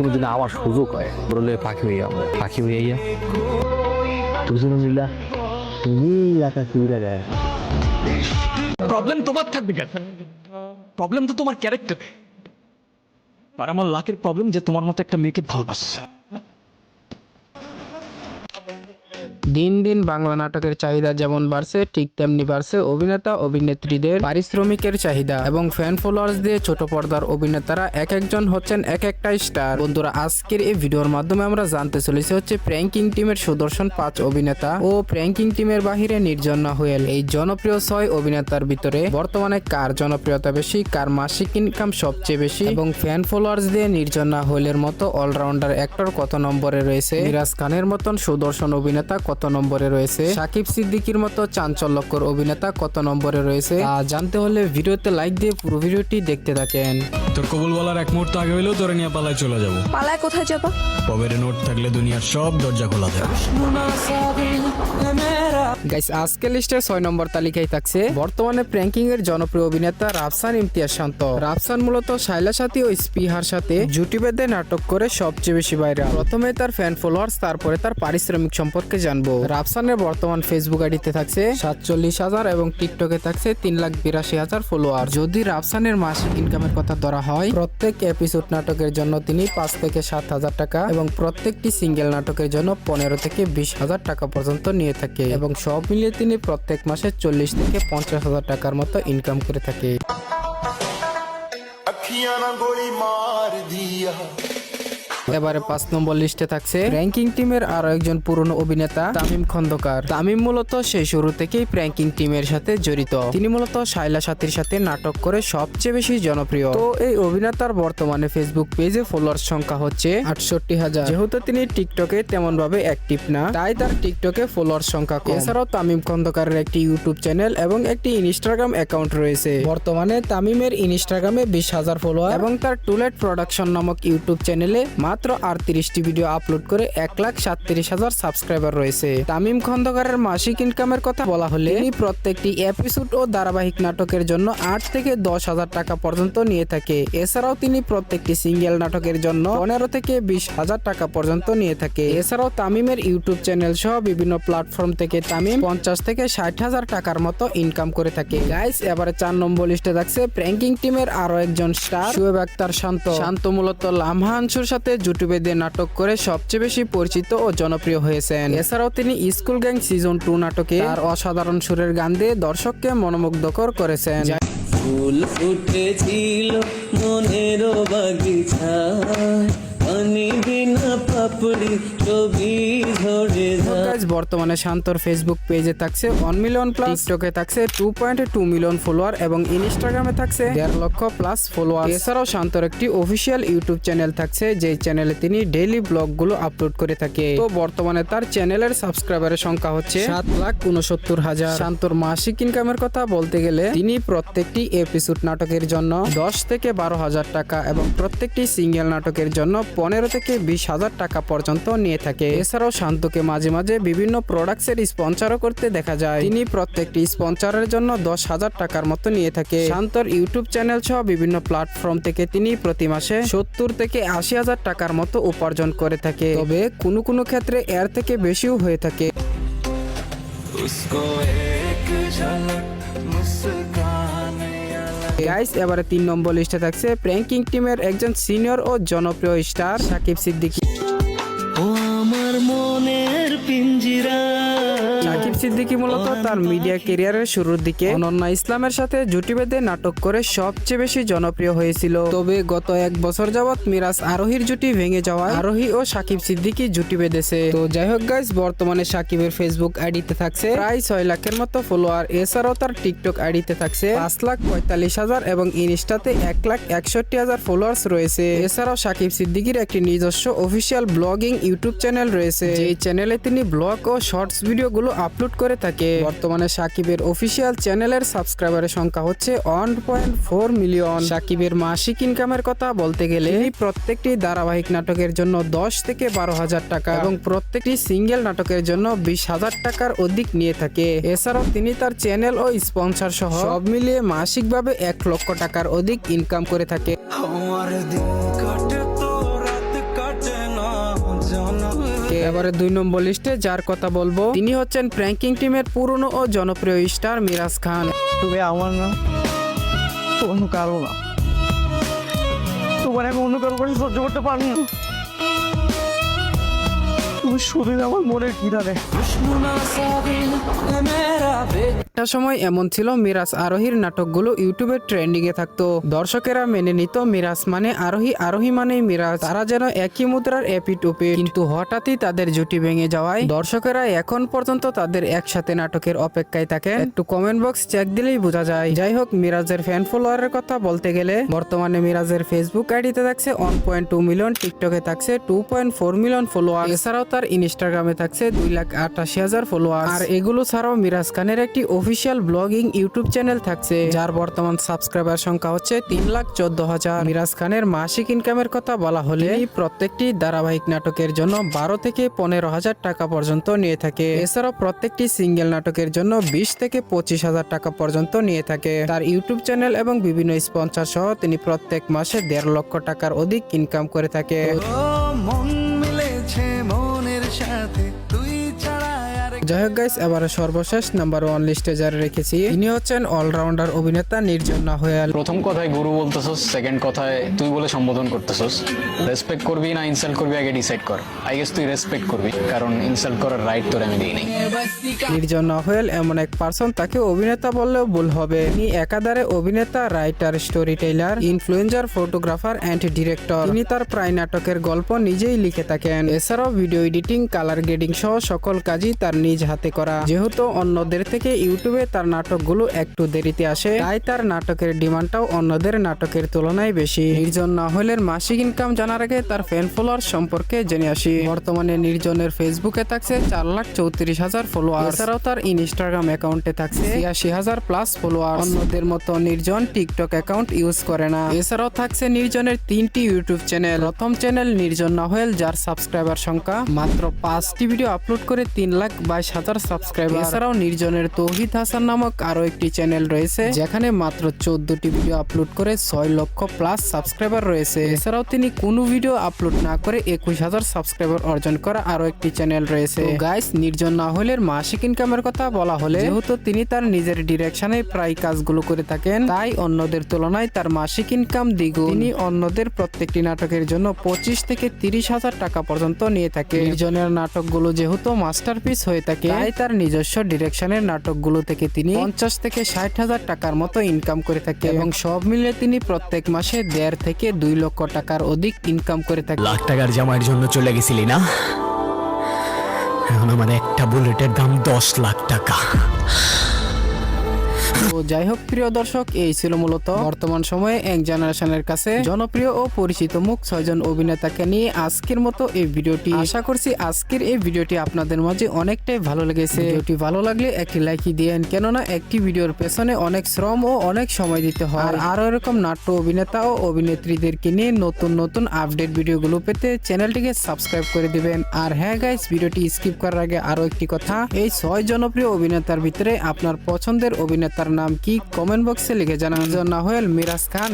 কোনোদিন আমার সুযোগ হয় বললে পাখি হইয়া পাখি হইয়া দুজন মিলা প্রবলেম তোমার থাকবে কেন? প্রবলেম তো তোমার ক্যারেক্টারে। আর আমার লাকের প্রবলেম যে তোমার মতো একটা মেয়েকে ভালোবাসছে। দিন দিন বাংলা নাটকের চাহিদা যেমন বাড়ছে ঠিক তেমনি বাড়ছে অভিনেতা অভিনেত্রীদের পারিশ্রমিকের চাহিদা এবং ফ্যান ফলোয়ার্স দিয়ে ছোট পর্দার অভিনেতারা এক একজন হচ্ছেন এক একটা স্টার। বন্ধুরা, আজকের এই ভিডিওর মাধ্যমে আমরা জানতে চলেছি হচ্ছে প্র্যাঙ্কিং টিমের সুদর্শন 5 অভিনেতা ও প্র্যাঙ্কিং টিমের বাহিরে নির্জনা হুয়েল। এই জনপ্রিয় 6 অভিনেতার ভিতরে বর্তমানে কার জনপ্রিয়তা বেশি, কার মাসিক ইনকাম সবচেয়ে বেশি এবং ফ্যান ফলোয়ার্স দিয়ে নির্জনা হুয়েলের মতো অলরাউন্ডার অ্যাক্টর কত নম্বরে রয়েছে, মিরাজ খানের মতন সুদর্শন অভিনেতা কত নম্বরে রয়েছে, সাকিব সিদ্দিকীর মতো চাঞ্চল্যকর অভিনেতা কত নম্বরে রয়েছে, তা জানতে হলে ভিডিওতে লাইক দিয়ে পুরো ভিডিওটি দেখতে থাকেন। তোর কবুল বলার এক মুহূর্ত আগে হইলেও তোরে নিয়ে পালায় চলে যাবো। পালায় কোথায় যাবা? পবের নোট থাকলে দুনিয়ার সব দরজা খোলা থাকে। গাইস, আজকে লিস্টের 6 নম্বর তালিকায় থাকছে বর্তমানে প্র্যাঙ্কিং এর জনপ্রিয় অভিনেতা রাফসান ইমতিয়াজ শান্ত। রাফসান মূলত শাইলা সাথী ও স্পিহার সাথে জুটি বেঁধে নাটক করে সবচেয়ে বেশি ভাইরাল। প্রথমে তার ফ্যান ফলোয়ার্স, তারপরে তার পারিশ্রমিক সম্পর্কে জানবো। রাফসানের বর্তমান ফেসবুক আইডিতে থাকছে 47,000 এবং টিকটকে থাকছে 3,82,000 ফলোয়ার। যদি রাফসানের মাসিক ইনকামের কথা ধরা হয়, প্রত্যেক এপিসোড নাটকের জন্য তিনি 5 থেকে 7,000 টাকা এবং প্রত্যেকটি সিঙ্গেল নাটকের জন্য 15 থেকে 20,000 টাকা পর্যন্ত নিয়ে থাকে এবং সব মিলিয়ে তিনি প্রত্যেক মাসে 40 থেকে 50,000 টাকার মতো ইনকাম করে থাকে। এবারে 5 নম্বর লিস্টে থাকছে প্র্যাঙ্কিং টিমের আরো একজন পুরনো অভিনেতা তামিম খন্দকার। তামিম মূলত সেই শুরু থেকেই প্র্যাঙ্কিং টিমের সাথে জড়িত। তিনি মূলত শাইলা সাথীর সাথে নাটক করে সবচেয়ে বেশি জনপ্রিয়। তো এই অভিনেতার বর্তমানে ফেসবুক পেজে ফলোয়ার সংখ্যা হচ্ছে 68,000। যেহেতু তিনি টিকটকে তেমন ভাবে অ্যাক্টিভ না, তাই তার টিকটকে ফলোয়ার সংখ্যা কম। এছাড়াও তামিম খন্দকারের একটি ইউটিউব চ্যানেল এবং একটি ইনস্টাগ্রাম অ্যাকাউন্ট রয়েছে। বর্তমানে তামিমের ইনস্টাগ্রামে 20,000 ফলোয়ার এবং তার টুলেট প্রোডাকশন নামক ইউটিউব চ্যানেলে মাত্র 38টি ভিডিও আপলোড করে 1,37,000 সাবস্ক্রাইবার রয়েছে। তামিম খন্দকারের মাসিক ইনকামের কথা বলা হলে তিনি প্রত্যেকটি এপিসোড ও ধারাবাহিক নাটকের জন্য 8 থেকে 10,000 টাকা পর্যন্ত নিয়ে থাকে। এছাড়াও তিনি প্রত্যেকটি সিঙ্গেল নাটকের জন্য 15 থেকে 20,000 টাকা পর্যন্ত নিয়ে থাকে। এছাড়াও তামিমের ইউটিউব চ্যানেল সহ বিভিন্ন প্ল্যাটফর্ম থেকে তামিম 50 থেকে 60,000 টাকার মতো ইনকাম করে থাকে। গাইস, এবারে 4 নম্বর লিস্টে থাকছে প্র্যাঙ্কিং টিমের আরো একজন স্টার শোয়েব আক্তার শান্ত। শান্ত মূলত লামহা আনসুর সাথে জুটি বেঁধে নাটক করে সবচেয়ে বেশি পরিচিত ও জনপ্রিয় হয়েছেন। এছাড়াও তিনি স্কুল গ্যাং সিজন 2 নাটকে তার অসাধারণ সুরের গান দিয়ে দর্শককে মনোমুগ্ধকর করেছেন। ফুল ফুটেছিল মনের বাগিচায়, পানি বিনা পাপড়ি ছবি ঝরে যায়। বর্তমানে শান্তর ফেসবুক পেজে থাকছে 1 মিলিয়ন প্লাস, টিকটকে থাকছে 2.2 মিলিয়ন ফলোয়ার এবং ইনস্টাগ্রামে থাকছে 1.5 লক্ষ প্লাস ফলোয়ার। এছাড়াও শান্তর একটি অফিসিয়াল ইউটিউব চ্যানেল থাকছে, যেই চ্যানেলে তিনি ডেইলি ব্লগ গুলো আপলোড করে থাকে। তো বর্তমানে তার চ্যানেলের সাবস্ক্রাইবারের সংখ্যা হচ্ছে 7,69,000। শান্তর মাসিক ইনকামের কথা বলতে গেলে তিনি প্রত্যেকটি এপিসোড নাটকের জন্য 10 থেকে 12,000 টাকা এবং প্রত্যেকটি সিঙ্গেল নাটকের জন্য 15 থেকে 20,000 টাকা পর্যন্ত নিয়ে থাকে। এছাড়াও শান্তকে মাঝে মাঝে বিভিন্ন প্রোডাক্টসের স্পন্সরও করতে দেখা যায়। তিনি প্রত্যেকটি স্পন্সরের জন্য 10,000 টাকার মতো নিয়ে থাকে। শান্তর ইউটিউব চ্যানেল সহ বিভিন্ন প্ল্যাটফর্ম থেকে তিনি প্রতি মাসে 70 থেকে 80,000 টাকার মতো উপার্জন করে থাকে। তবে কোনো কোনো ক্ষেত্রে এর থেকে বেশিও হয়ে থাকে। গাইস, এবারে 3 নম্বর লিস্টে থাকছে প্র্যাঙ্কিং টিমের একজন সিনিয়র ও জনপ্রিয় স্টার সাকিব সিদ্দিকী। ও আমার মনের পিঞ্জিরা। সাকিব সিদ্দিকী মূলত তার মিডিয়া ক্যারিয়ারের শুরুর দিকে অনন্যা ইসলামের সাথে জুটি বেঁধে নাটক করে সবচেয়ে বেশি জনপ্রিয় হয়েছিল। তবে গত 1 বছর যাবত মিরাজ আরোহীর জুটি ভেঙে যাওয়ায় আরোহী ও সাকিব সিদ্দিকী জুটি বেঁধেছে। তো যাই হোক গাইস, বর্তমানে সাকিবের ফেসবুক আইডিতে থাকছে প্রায় 6 লাখের মতো ফলোয়ার। এছাড়াও তার টিকটক আইডিতে থাকছে 5,45,000 এবং ইনস্টাতে 1,61,000 ফলোয়ার্স রয়েছে। এছাড়াও সাকিব সিদ্দিকীর একটি নিজস্ব অফিসিয়াল ব্লগিং ইউটিউব চ্যানেল রয়েছে, যেই চ্যানেলে তিনি ব্লগ ও শর্টস ভিডিও গুলো আপলোড করে থাকে। বর্তমানে সাকিবের অফিসিয়াল চ্যানেলের সাবস্ক্রাইবারের সংখ্যা হচ্ছে 1.4 মিলিয়ন। সাকিবের মাসিক ইনকামের কথা বলতে গেলে তিনি প্রত্যেকটি ধারাবাহিক নাটকের জন্য 10 থেকে 12,000 টাকা এবং প্রত্যেকটি সিঙ্গেল নাটকের জন্য 20,000 টাকার অধিক নিয়ে থাকে। এছাড়াও তিনি তার চ্যানেল ও স্পন্সর সহ সব মিলিয়ে মাসিকভাবে 1 লক্ষ টাকার অধিক ইনকাম করে থাকে। থাকে। এবারে 2 নম্বর লিস্টে যার কথা বলবো তিনি হচ্ছেন প্র্যাঙ্কিং টিমের পুরনো ও জনপ্রিয় স্টার মিরাজ খান। তুমি আমার না অন্য কারো না, তোমার আমি অন্য কারো করে সহ্য করতে পারি না। তুমি শুধু আমার মনের কিনারে। একটা সময় এমন ছিল মিরাজ আরোহীর নাটকগুলো ইউটিউবে ট্রেন্ডিং এ থাকতো। দর্শকেরা মেনে নিত মিরাজ মানে আরোহী, আরোহী মানে মিরাজ, তারা যেন একই মুদ্রার এপিট ওপিট। কিন্তু হঠাৎই তাদের জুটি ভেঙে যাওয়ায় দর্শকেরা এখন পর্যন্ত তাদের একসাথে নাটকের অপেক্ষায় থাকে। একটু কমেন্ট বক্স চেক দিলেই বোঝা যায়। যাই হোক, মিরাজের ফ্যান ফলোয়ারের কথা বলতে গেলে বর্তমানে মিরাজের ফেসবুক আইডিতে থাকছে 1.2 মিলিয়ন, টিকটকে থাকছে 2.4 মিলিয়ন ফলোয়ার, এছাড়াও তার ইনস্টাগ্রামে থাকছে 2,88,000 ফলোয়ার। আর এগুলো ছাড়াও মিরাজ খানের একটি অফিসিয়াল ব্লগিং ইউটিউব চ্যানেল থাকছে, যার বর্তমান সাবস্ক্রাইবার সংখ্যা হচ্ছে 3,14,000। মিরাজ খানের মাসিক ইনকামের কথা বলা হলে তিনি প্রত্যেকটি ধারাবাহিক নাটকের জন্য 12 থেকে 15,000 টাকা পর্যন্ত নিয়ে থাকে। এছাড়াও প্রত্যেকটি সিঙ্গেল নাটকের জন্য 20 থেকে 25,000 টাকা পর্যন্ত নিয়ে থাকে। তার ইউটিউব চ্যানেল এবং বিভিন্ন স্পন্সর সহ তিনি প্রত্যেক মাসে 1.5 লক্ষ টাকার অধিক ইনকাম করে থাকে। যাই হোক গাইস, এবারে সর্বশেষ নাম্বার 1 লিস্টে যারা রেখেছি তিনি হচ্ছেন অলরাউন্ডার অভিনেতা নির্জন নাহয়াল। প্রথম কথায় গুরু বলতেছস, সেকেন্ড কথায় তুই বলে সম্বোধন করতেছস। রেসপেক্ট করবি না ইনসাল্ট করবি আগে ডিসাইড কর। আই গেস তুই রেসপেক্ট করবি, কারণ ইনসাল্ট করার রাইট তোর আমি দিই নাই। নির্জন নাহয়াল এমন এক পার্সন, তাকে অভিনেতা বললেও ভুল হবে। তিনি একাধারে অভিনেতা, writer, storyteller, influencer, photographer and director. তিনি তার প্রায় নাটকের গল্প নিজেই লিখে থাকেন। এছাড়াও ভিডিও এডিটিং, কালার গ্রেডিং সহ সকল কাজই তার নিজ হাতে করা। যেহেতু অন্যদের থেকে ইউটিউবে তার নাটকগুলো একটু দেরিতে আসে, তাই তার নাটকের ডিমান্ডটাও অন্যদের নাটকের তুলনায় বেশি। নির্জন নাহয়ালের মাসিক ইনকাম জানার আগে তার ফ্যান ফলোয়ার সম্পর্কে জেনে আসি। বর্তমানে নির্জনের ফেসবুকে থাকছে 4,34,000 ফলোয়ার। এছাড়াও তার ইনস্টাগ্রাম অ্যাকাউন্টে থাকছে 86,000 প্লাস ফলোয়ার। অন্যদের মতো নির্জন টিকটক অ্যাকাউন্ট ইউজ করে না। এছাড়াও থাকছে নির্জনের 3টি ইউটিউব চ্যানেল। প্রথম চ্যানেল নির্জন নাহয়াল, যার সাবস্ক্রাইবার সংখ্যা মাত্র 5টি ভিডিও আপলোড করে 3,22,000 সাবস্ক্রাইবার। এছাড়াও নির্জনের তৌহিদ হাসান নামক আরো একটি চ্যানেল রয়েছে, যেখানে মাত্র 14টি ভিডিও আপলোড করে 6 লক্ষ প্লাস সাবস্ক্রাইবার রয়েছে। এছাড়াও তিনি কোনো ভিডিও আপলোড না করে 21,000 সাবস্ক্রাইবার অর্জন করা আরো একটি চ্যানেল রয়েছে। গাইস, নির্জন নাহয়ালের মাসিক ইনকামের কথা বলা হলে যেহেতু তিনি তার নিজের ডিরেকশনে প্রায় কাজগুলো করে থাকেন, তাই অন্যদের তুলনায় তার মাসিক ইনকাম দ্বিগুণ। তিনি অন্যদের প্রত্যেকটি নাটকের জন্য 25 থেকে 30,000 টাকা পর্যন্ত নিয়ে থাকে। নির্জনের নাটকগুলো যেহেতু মাস্টারপিস হয়ে থাকে, তাই তার নিজস্ব ডিরেকশনের নাটকগুলো থেকে তিনি 50 থেকে 60,000 টাকার মতো ইনকাম করে থাকে এবং সব মিলে তিনি প্রত্যেক মাসে 1.5 থেকে 2 লক্ষ টাকার অধিক ইনকাম করে থাকে। লাখ টাকার জামাইয়ের জন্য চলে গেছিলি না? এখন আমার একটা বুলেটের দাম 10 লাখ টাকা। তো যাই হোক প্রিয় দর্শক, এই ছিল মূলত বর্তমান সময়ে এক জেনারেশনের কাছে জনপ্রিয় ও পরিচিত মুখ 6 জন অভিনেতাকে নিয়ে আজকের মতো এই ভিডিওটি। আশা করছি আজকের এই ভিডিওটি আপনাদের মাঝে অনেকটাই ভালো লেগেছে। ভিডিওটি ভালো লাগলে একটি লাইক দিয়েন, কেননা একটি ভিডিওর পেছনে অনেক শ্রম ও অনেক সময় দিতে হয়। আর আরো এরকম নাট্য অভিনেতা ও অভিনেত্রীদেরকে নিয়ে নতুন নতুন আপডেট ভিডিওগুলো পেতে চ্যানেলটিকে সাবস্ক্রাইব করে দিবেন। আর হ্যাঁ গাইস, ভিডিওটি স্কিপ করার আগে আরো একটি কথা, এই 6 জনপ্রিয় অভিনেতার ভিতরে আপনার পছন্দের অভিনেতার নাম কি কমেন্ট বক্সে লিখে জানান। নির্জন নাহয়াল, মিরাজ খান,